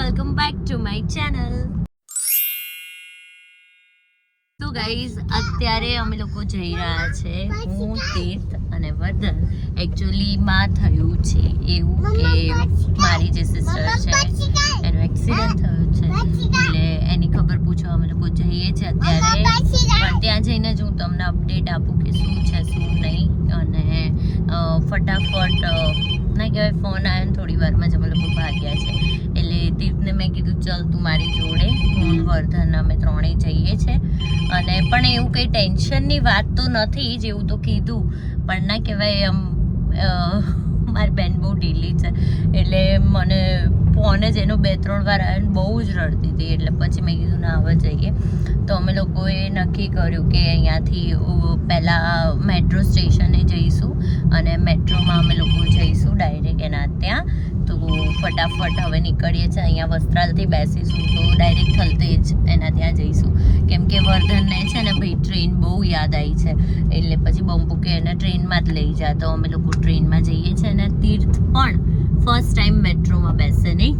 Welcome back to my channel. તો guys અત્યારે અમે લોકો જઈ રહ્યા છે, હું તીર્થ અને વર્ધન. એકચ્યુઅલી માં થયું છે એવું કે મારી જે સિસ્ટર છે એનો એક્સિડન્ટ થયો છે, એટલે એની ખબર પૂછવા અમે લોકો જઈએ છીએ અત્યારે. પણ ત્યાં જઈને જ હું તમને અપડેટ આપું કે શું છે શું નહીં. અને ફટાફટ ના કહેવાય ફોન આવ્યો ને થોડી વારમાં જ અમે લોકો ભાગ્યા છે. એટલે તીર્થને મેં કીધું ચલ તું મારી જોડે, હું વર્ધન અમે ત્રણેય જઈએ છે. અને પણ એવું કંઈ ટેન્શનની વાત તો નથી જેવું તો કીધું, પણ ના કહેવાય આમ મારી બેન બહુ ઢીલી છે, એટલે મને ફોન જ એનો 2-3 વાર આવ્યો ને બહુ જ રડતી હતી. એટલે પછી મેં કીધું ના હવે જઈએ. તો અમે લોકોએ નક્કી કર્યું કે અહીંયાથી પહેલાં મેટ્રો સ્ટેશને જઈશું અને મેટ્રોમાં અમે લોકો જઈશું ડાયરેક્ટ એના ત્યાં. તો ફટાફટ હવે નીકળીએ છીએ, અહીંયા વસ્ત્રાલથી બેસીશું તો ડાયરેક્ટ થલતેજ એના ત્યાં જઈશું. કેમ કે વર્ધનને છે ને ભાઈ ટ્રેન બહુ યાદ આવી છે, એટલે પછી બમ્પુ કે એને ટ્રેનમાં જ લઈ જાય. તો અમે લોકો ટ્રેનમાં જઈએ છીએ અને તીર્થ પણ ફર્સ્ટ ટાઈમ મેટ્રોમાં બેસશે નહીં?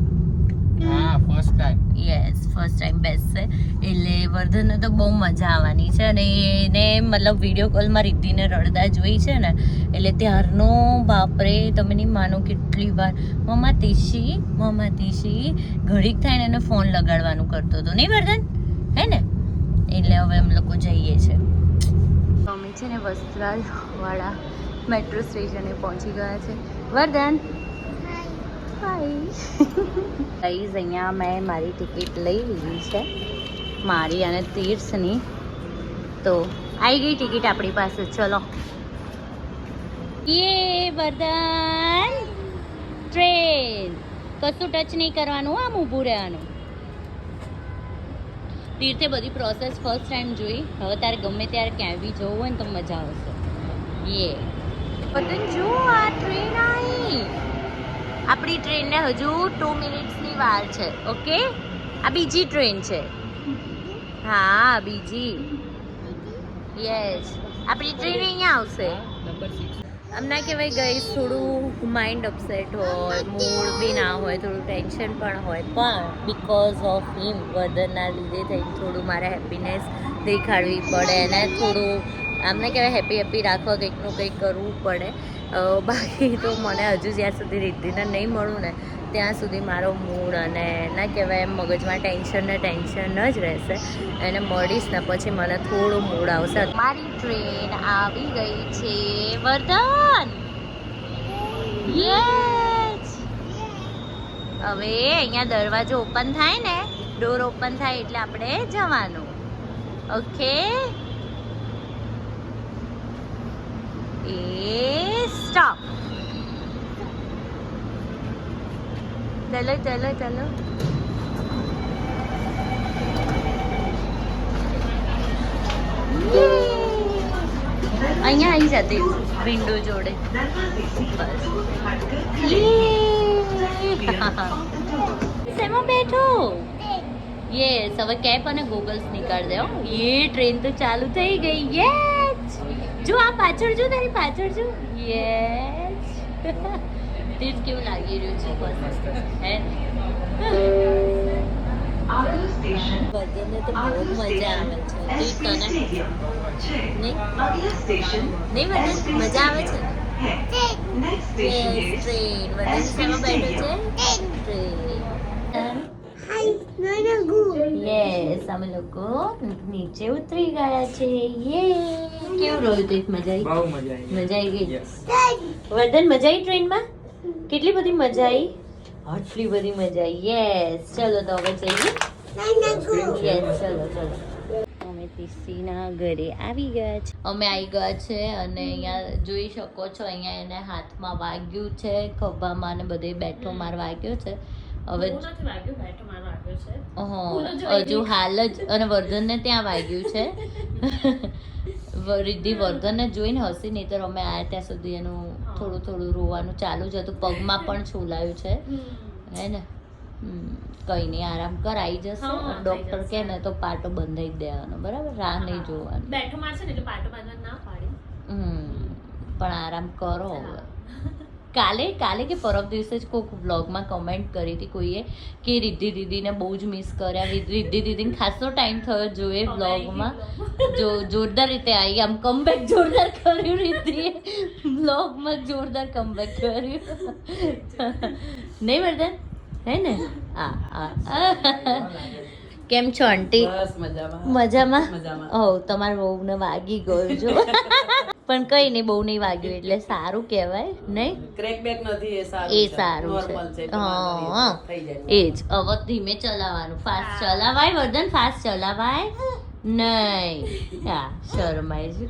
હા, first time. Yes, first time બેસશે. એટલે વર્ધનને તો બહુ મજા આવવાની છે. અને એને મતલબ વિડીયો કોલમાં રિદ્ધિને રડતા જોઈ છે ને, એટલે ત્યારનો બાપરે તમે નહીં માનો કેટલી વાર મમ્મા તીશી ઘડીક થાય ને એને ફોન લગાડવાનું કરતો હતો નહીં વર્ધન, હે ને? એટલે હવે અમે લોકો જઈએ છીએ. અમે છે ને વસ્ત્રાલ વાળા મેટ્રો સ્ટેશને પહોંચી ગયા છે. વર્ધન ગાઈઝ અહીંયા મેં મારી ટિકિટ લઈ લીધી છે, મારી અને તીર્થની. તો આવી ગઈ ટિકિટ આપણી પાસે. ચલો યે વર્ધન, ટ્રેન કશું ટચ નહીં કરવાનું, આમ ઊભું રહેવાનું. તીર્થે બધી પ્રોસેસ ફર્સ્ટ ટાઈમ જોઈ. હવે તારે ગમે ત્યારે ક્યાંય બી જવું હોય ને તો મજા આવશે. યે વર્ધન જો આ ટ્રેન આવી. આપણી ટ્રેનને હજુ 2 મિનિટ્સની વાર છે. ઓકે, આ બીજી ટ્રેન છે. હા બીજી. યસ, આપણી ટ્રેન અહીંયા આવશે. આમ ના કહેવાય ગઈ થોડું માઇન્ડ અપસેટ હોય, મૂડ બી ના હોય, થોડું ટેન્શન પણ હોય, પણ બિકોઝ ઓફ હિમ વર્ધનના લીધે થઈને થોડું મારે હેપીનેસ દેખાડવી પડે અને થોડું આમ ના કહેવાય હેપી રાખવા કંઈકનું કંઈક કરવું પડે. બાકી તો મને હજુ જ્યાં સુધી રિદ્ધિને નહીં મળું ને ત્યાં સુધી મારો મૂડ અને ના કહેવાય એમ મગજમાં ટેન્શન જ રહેશે. એને મળીશ ને પછી મને થોડું મૂડ આવશે. મારી ટ્રેન આવી ગઈ છે વર્ધન. યસ, હવે અહીંયા દરવાજો ઓપન થાય ને, ડોર ઓપન થાય એટલે આપણે જવાનું. ઓકે, એ સ્ટોપ. ચલો ચલો ચલો. અહીંયા આવી જતી વિન્ડો જોડે. શેમાં બેઠો? યસ, હવે કેપ અને ગોગલ્સ નીકાળ દે. એ ટ્રેન તો ચાલુ થઈ ગઈ. યસ, જો આ પાછળ જો, તારી પાછળ જો. યસ, તીર્થ કેવું લાગી રહ્યું છે? હે વર્ધનને તો બહુ મજા આવે છે. તને નહીં વર્ધન મજા આવે છે? ટ્રેન વર્ધન શેમાં બેઠો છે? ટ્રેન. યસ, અમે લોકો નીચે ઉતરી ગયા છે. યે, કેવું રહ્યું તીર્થ? મજા આવી? બહુ મજા આવી. મજા આવી ગઈ વર્ધન? મજા આવી ટ્રેનમાં? કેટલી બધી મજા આવી? આટલી બધી મજા આવી. યસ, ચલો તો હવે જઈએ. યસ, ચલો ચલો. અમે તીસીના ઘરે આવી ગયા છે. અમે આવી ગયા છે અને અહીંયા જોઈ શકો છો, અહીંયા એને હાથમાં વાગ્યું છે, ખભામાં ને બધે બેઠો માર વાગ્યો છે. હવે હજુ હાલ જ, અને વર્ધનને ત્યાં વાગ્યું છે. રિદ્ધિ વર્ધનને જોઈને હસી, નહીં તો અમે આવ્યા ત્યાં સુધી એનું થોડું રોવાનું ચાલુ જ હતું. પગમાં પણ છોલાયું છે, હે ને? કઈ નહીં, આરામ કર, આવી જશે. ડોક્ટર કહે ને તો પાટો બંધાઈ દેવાનો, બરાબર? રાહ નહીં જોવાની. બેઠો મારશે ને એટલે પાટો બાંધવા ના પાડી. પણ આરામ કરો હવે. કાલે કે પરમ દિવસે જ કોઈક વ્લોગમાં કમેન્ટ કરી હતી કોઈએ કે રિદ્ધિ દીદીને બહુ જ મિસ કર્યા. રિદ્ધિ દીદીને ખાસો ટાઈમ થયો જોઈએ વ્લોગમાં. જોરદાર રીતે આવી, આમ કમબેક જોરદાર કર્યું રિદ્ધિએ વ્લોગમાં, જોરદાર કમબેક કર્યું નહીં વર્ધન? હે ને? કેમ છો આંટી? મજામાં. હો તમારા બહુને વાગી ગયું જો. પણ કઈ નહીં, બહુ નહીં વાગ્યું એટલે સારું કહેવાય નહીં. ક્રેક બેક નથી, એ સારું છે. હા એ જ. હવે ધીમે ચલાવવાનું, ફાસ્ટ ચલાવાય વર્ધન, ફાસ્ટ ચલાવાય નહીં. હા શરમાય છે.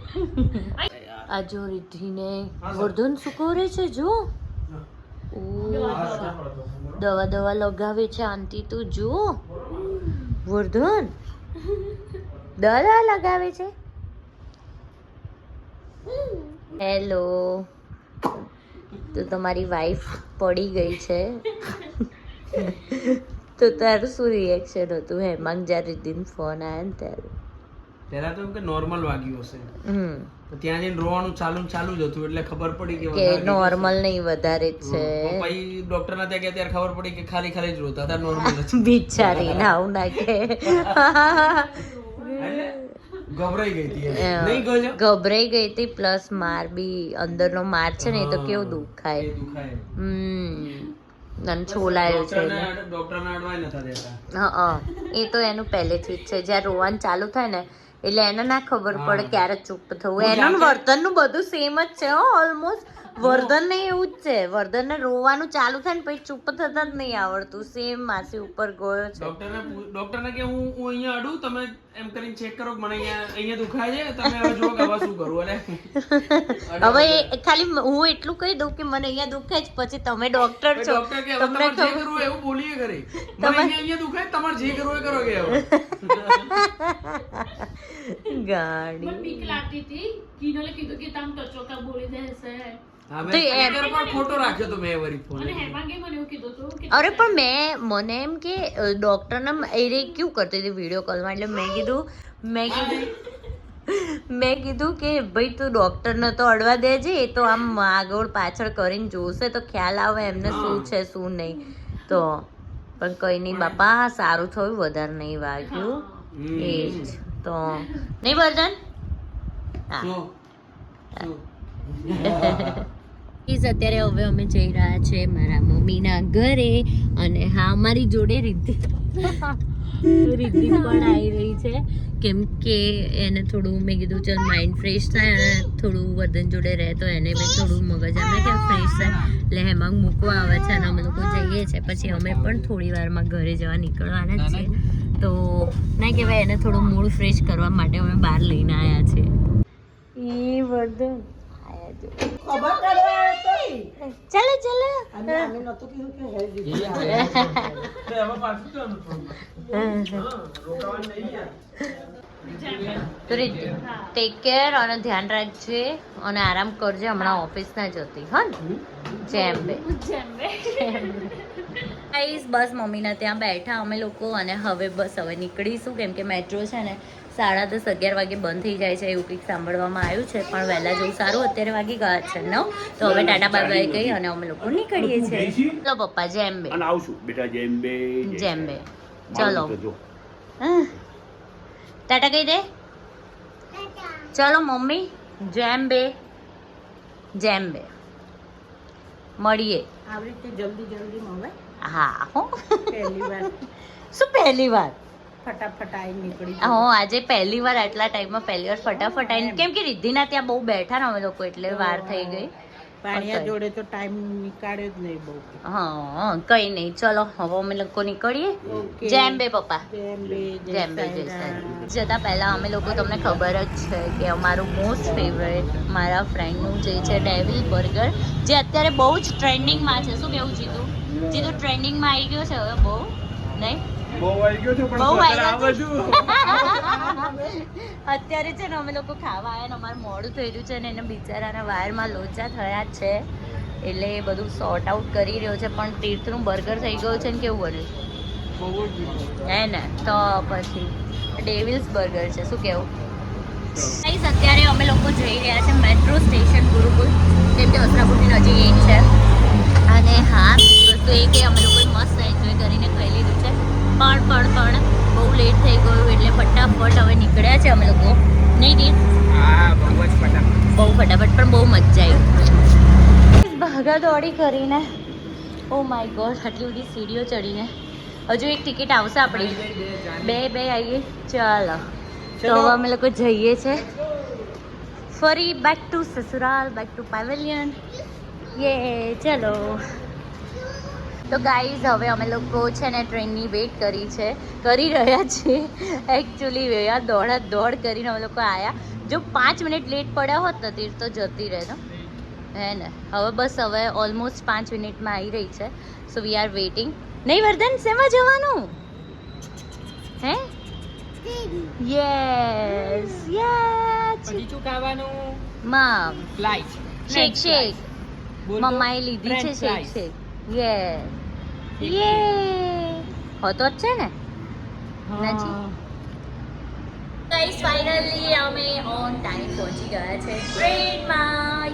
આ જો રિદ્ધિને વર્ધન શું કરે છે જો. દવા લગાવે છે આંટી, તું જો વર્ધન દવા લગાવે છે. હેલો, તો તમારી વાઈફ પડી ગઈ છે તો તારું શું રિએક્શન હતું હેમાંગ જ્યારે રિદ્ધિનો ફોન આવ્યો ને ત્યારે? પહેલા તો એમ કે નોર્મલ વાગ્યું હશે, તો ત્યાં જઈને રોવાનું ચાલુ જ હતું એટલે ખબર પડી કે નોર્મલ નહીં વધારે જ છે. પછી ડોક્ટર ના ત્યાં ગયા ત્યારે ખબર પડી કે ખાલી જ રોતા હતા, નોર્મલ જ. બિચારી નાવ નાખે ગભરાઈ ગઈ હતી. નહીં ગયો? ગભરાઈ ગઈ હતી, પ્લસ માર બી અંદરનો માર છે ને એ તો કેવું દુખાય. અને છોલાયો છે ડોક્ટરના અડવાય નતા દેતા. હા એ તો એનું પહેલેથી જ છે. જ્યારે રોવાનું ચાલુ થાય ને એટલે એને ના ખબર પડે ક્યારે ચૂપ થવું. એનું વર્તનનું બધું સેમ જ છે ઓલમોસ્ટ. વર્ધન ને એવું જ છે, વર્ધન ને રોવાનું ચાલુ થાય ને પછી ચૂપ થતા જ નહીં આવડતું. સેમ માસી ઉપર ગયો છે. ડોક્ટરને કે હું અહીંયા અડું, તમે એમ કરીને ચેક કરો મને અહીંયા દુખાય છે, તમે હવે જુઓ કે હવે શું કરું. હવે ખાલી હું એટલું કહી દઉં કે મને અહીંયા દુખાય છે, પછી તમે ડોક્ટર છો, તમને જે કરવું એવું બોલીએ કરે. મને અહીંયા દુખાય, તમારે જે કરવું એ કરો કે હવે. ગાડી બીક લાગતી હતી. કિનોલે કીધું કે તમ ટચો કા બોલી દેશે. ફોટો રાખ્યો તો મેં વરી ફોન. અને હેમાંગે મને એવું કીધું હતું કે અરે પણ મને એમ કે ડોક્ટરને એ કેવું કરતી હતી વિડીયો કોલમાં, એટલે મેં કીધું કે ભાઈ તું ડોક્ટરને તો અડવા દેજે, એ તો આમ આગળ પાછળ કરીને જોશે તો ખ્યાલ આવે એમને શું છે શું નહીં. તો પણ કઈ નહીં બાપા, સારું થયું, વધારે નહીં વાગ્યું. એ જ તો નહીં વર્ધન? અત્યારે હવે અમે જઈ રહ્યા છે મારા મમ્મીના ઘરે. અને હા, અમારી જોડે રિદ્ધિ પણ આવી રહી છે, કેમ કે એને થોડું મેં કીધું ચાલ માઇન્ડ ફ્રેશ થાય અને થોડું વર્ધન જોડે રહે તો એને બી થોડું મગજ આપણે કેમ ફ્રેશ થાય. એટલે હેમાંગ મૂકવા આવે છે અને અમે લોકો જઈએ છીએ. પછી અમે પણ થોડી વારમાં ઘરે જવા નીકળવાના જ છીએ. તો ના કહેવાય, એને થોડું મૂડ ફ્રેશ કરવા માટે અમે બહાર લઈને આવ્યા છીએ. એ વર્ધન ચાલો ટેક કેર અને ધ્યાન રાખજે અને આરામ કરજે. હમણાં ઓફિસ ના જતી હા ને? જેમ બે બસ મમ્મીના ત્યાં બેઠા અમે લોકો. અને હવે નીકળીશું, કેમ કે મેટ્રો છે ને 10:30 11 વાગે બંધ થઈ જાય છે એવું કંઈક સાંભળવામાં આવ્યું છે. પણ વહેલા જવું સારું, અત્યારે વાગી ગયા છે 9. તો હવે ટાટા બાય બાય કહી અને અમે લોકો નીકળીએ છીએ. ચલો પપ્પા, જેમ બે ચલો ટાટા કહી દે. ચલો મમ્મી, જેમ બે મળીએ. આવી રીતે જલ્દી હવે હા હો. શું પહેલી વાર? ફટાફટ આવી નીકળી. આજે પહેલી વાર આટલા ટાઈમમાં ફટાફટ આવીને, કેમ કે રિદ્ધિના ત્યાં બહુ બેઠા ને અમે લોકો એટલે વાર થઈ ગઈ. પાણીયા જોડે તો ટાઈમ નીકાળ્યો જ નહીં બહુ. હા કઈ નહીં, ચલો હવે અમે લોકો નીકળીએ. જેમ બે પપ્પા, જેમ બે જતા પહેલા અમે લોકો, તમને ખબર જ છે કે અમારું મોસ્ટ ફેવરેટ મારા ફ્રેન્ડનું જે છે ડેવિલ બર્ગર, જે અત્યારે બહુ જ ટ્રેન્ડિંગમાં છે. શું કેવું જીતું? ટ્રેન્ડિંગમાં આવી ગયો છે હવે બહુ નહીં? અત્યારે છે ને અમે લોકો ખાવા આવ્યા ને અમારે મોડું થઈ રહ્યું છે ને એને બિચારાના વાયરમાં લોચા થયા છે એટલે એ બધું સોર્ટ આઉટ કરી રહ્યો છે. પણ તીર્થનું બર્ગર થઈ ગયું છે ને કેવું બન્યું હે ને? તો પછી ડેવિલ્સ બર્ગર છે. શું કેવું? અત્યારે અમે લોકો જઈ રહ્યા છે મેટ્રો સ્ટેશન ગુરુકુલ, કેમ કે વસ્ત્રાપુરની નજીક એક છે અને હા વસ્તુ એ કે અમે લોકોએ મસ્ત એન્જોય કરીને ખાઈ લીધું છે પણ બહુ લેટ થઈ ગયું એટલે ફટાફટ હવે નીકળ્યા છે અમે લોકો નહીં દીપ હા બહુ જ ફટાફટ. બહુ ફટાફટ પણ બહુ મજા આવી ભાગા દોડી કરીને ઓ માય ગોડ આટલી બધી સીડીઓ ચડીને હજુ એક ટિકિટ આવશે આપણી બે આવી ચાલો તો હવે અમે લોકો જઈએ છે ફરી બેક ટુ સસુરાલ બેક ટુ પેવેલિયન યે ચલો તો ગાઈઝ હવે અમે લોકો છે ને ટ્રેનની વેઇટ કરી રહ્યા છીએ એકચ્યુઅલી દોડ કરીને અમે લોકો આવ્યા જો 5 મિનિટ લેટ પડ્યા હોત ને તીર તો જતી રહેતો હે ને હવે ઓલમોસ્ટ 5 મિનિટમાં આવી રહી છે સો વી આર વેઇટિંગ નહીં વર્ધન શેમાં જવાનું હે યસ પછી શું ખાવાનું? મમ ફ્લાઈટ. શેક મમ્માએ લીધી છે શેક યે હોતો જ છે ને નથી ગાઈસ ફાઇનલી અમે ઓન ટાઈમ પહોંચી ગયા છે ટ્રેનમાં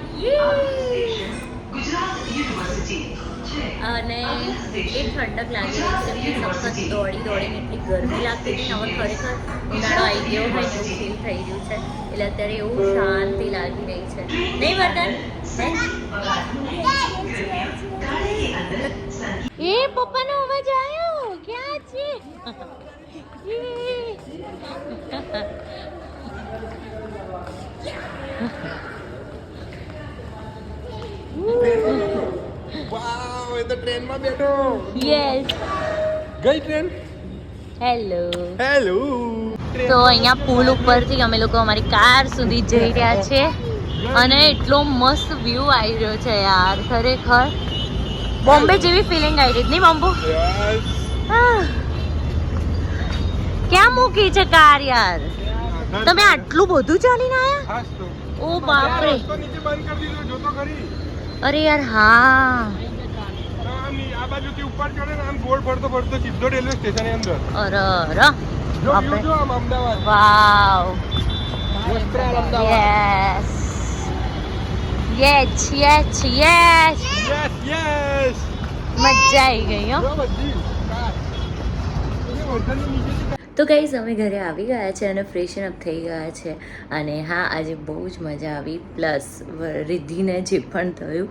અને એટલી ઠંડક લાગી રહી છે કે સખત દોડીને એટલી ગરમી લાગતી હતી હવે ખરેખર ઉનાળો આવી ગયો હોય એવું ફીલ થઈ રહ્યું છે એટલે અત્યારે એવું શાંતિ લાગી રહી છે નહીં વર્તન એ પપ્પાનો અવાજ આવ્યો ક્યાં છે વાવ એ તો ટ્રેનમાં બેઠો. યસ ગઈ ટ્રેન. Hello hello. તો અહીંયા પુલ ઉપરથી અમે લોકો અમારી કાર સુધી જઈ રહ્યા છે અને એટલો મસ્ત વ્યૂ આવી રહ્યો છે યાર ખરેખર બોમ્બે જેવી ફિલિંગ આવી રહી નહીં બોમ્બો ક્યાં મૂકી છે કાર યાર તમે આટલું બધું ચાલીને આયા ઓ બાપરે નીચે બંધ કરી દીધો જોતો ખરી. અરે યાર હા આ બાજુથી ઉપર ચડે ને આમ ગોળ ફરતો સીધો રેલવે સ્ટેશન અંદર. અરે જો view જો આમ Ahmedabad. Wow Vastral Ahmedabad. Yes yes. મજા આવી ગઈ હો જો બધી કાર. એ વર્ધનની નીચેથી તો ગાઈઝ અમે ઘરે આવી ગયા છે અને ફ્રેશન અપ થઈ ગયા છે અને હા આજે બહુ જ મજા આવી પ્લસ રિદ્ધિને જે પણ થયું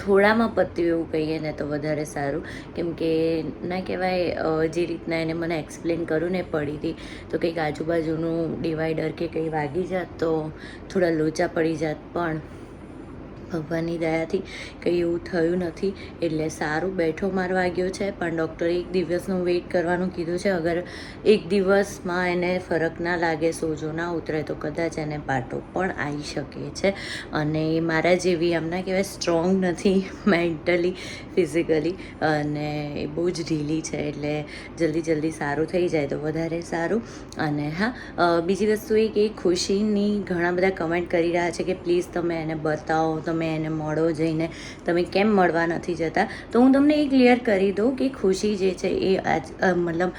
થોડામાં પત્યું એવું કહીએ ને તો વધારે સારું કેમ કે ના કહેવાય જે રીતના એને મને એક્સપ્લેન કરું ને પડી હતી તો કંઈક આજુબાજુનું ડિવાઈડર કે કંઈ વાગી જાત તો થોડા લોચા પડી જાત પણ ભગવાનની દયાથી કંઈ એવું થયું નથી એટલે સારું બેઠો માર વાગ્યો છે પણ ડૉક્ટરે 1 દિવસનું વેઇટ કરવાનું કીધું છે અગર 1 દિવસમાં એને ફરક ના લાગે સોજો ના ઉતરે તો કદાચ એને પાટો પણ આવી શકે છે અને મારા જેવી આમ ના કહેવાય સ્ટ્રોંગ નથી મેન્ટલી ફિઝિકલી અને એ બહુ જ ઢીલી છે એટલે જલ્દી સારું થઈ જાય તો વધારે સારું અને હા બીજી વસ્તુ એ કે ખુશીની ઘણા બધા કમેન્ટ કરી રહ્યા છે કે પ્લીઝ તમે એને બતાવો તમે એને મળો જઈને તમે કેમ મળવા નથી જતા તો હું તમને એ ક્લિયર કરી દઉં કે ખુશી જે છે એ મતલબ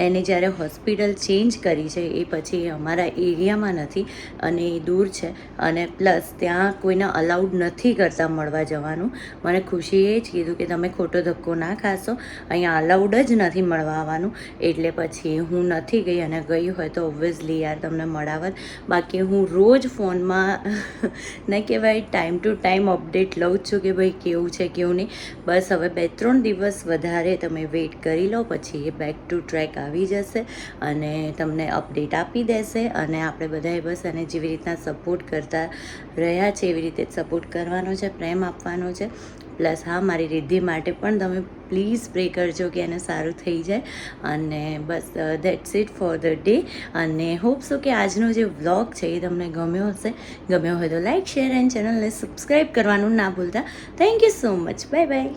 એને જ્યારે હોસ્પિટલ ચેન્જ કરી છે એ પછી અમારા એરિયામાં નથી અને એ દૂર છે અને પ્લસ ત્યાં કોઈને અલાઉડ નથી કરતા મળવા જવાનું મને ખુશીએ જ કીધું કે તમે ખોટો ધક્કો ના ખાશો અહીંયા અલાઉડ જ નથી મળવા આવવાનું એટલે પછી હું નથી ગઈ અને ગઈ હોય તો ઓબ્વિયસલી યાર તમને મળાવત બાકી હું રોજ ફોનમાં ના કહેવાય ટાઈમ ટુ ટાઈમ અપડેટ લઉં જ છું કે ભાઈ કેવું છે કેવું નહીં બસ હવે 2-3 દિવસ વધારે તમે વેઇટ કરી લો પછી એ બેક ટુ ટ્રેક આવી જશે અને તમને અપડેટ આપી દેશે અને આપણે બધાએ બસ એને જેવી રીતના સપોર્ટ કરતા રહ્યા છે એવી રીતે જ સપોર્ટ કરવાનો છે પ્રેમ આપવાનો છે પ્લસ હા મારી રિદ્ધિ માટે પણ તમે પ્લીઝ પ્રે કરજો કે એને સારું થઈ જાય અને બસ that's it for the day અને હોપ સો કે આજનો જે વ્લોગ છે એ તમને ગમ્યો હોય તો લાઇક શેર એન્ડ ચેનલને સબસ્ક્રાઈબ કરવાનું ના ભૂલતા thank you so much bye bye